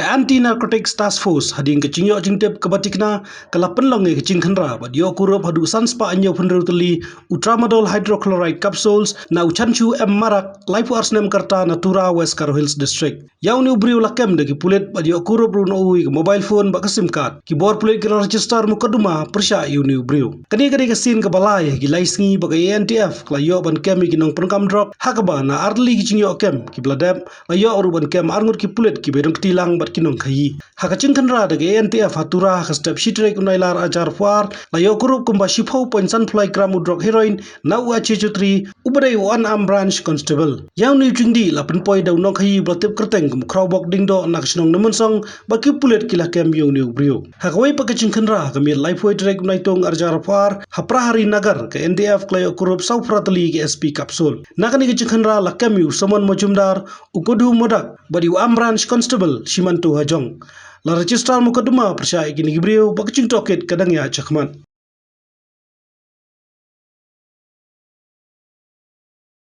ke anti narcotics task force hading ke cingyo cingtep ke batikna kala penlong ke cingkhanra badio kurup hadu sanspa anyo penrutli utramadol hydrochloride capsules na uchanchu marak laifu arsnem karta natura West Garo Hills district yauni ubriu lakem de ki pulit badio kurup run ui ke mobile phone ba ke sim card ki bor pulit ke register mukaduma persya yauni ubriu kani ke sin ke balai ki laisngi ba ke ANTF kala yo ban kem ki nongpyndonkam drok hakaba na arli ki cingyo kem ki bladem la yo uruban kem arngut ki pulit ki bedong tilang bat kinong khayi hakachin kanra de ANTF hatura ha step shitre kunailar ajar fuar la yo kurup kumba shipho point sunfly gram drok heroin na UH3 ubadai one arm branch constable yang ni chingdi la penpoi daw nong khayi blatep kerteng kum crowbok dingdo nak snong nemonsong baki pulit kila kem yo ni ubrio hakawai pakachin kanra kamir life way trek naitong ajar fuar haprahari nagar ke NDF klayo kurup saufratli ke SP capsule nakani ke kanra la kem yu somon mojumdar ukodu modak badi am branch constable Shimanto Hajong la registrar mukaduma persya ikini gibriu bakcing toket kadang ya chakman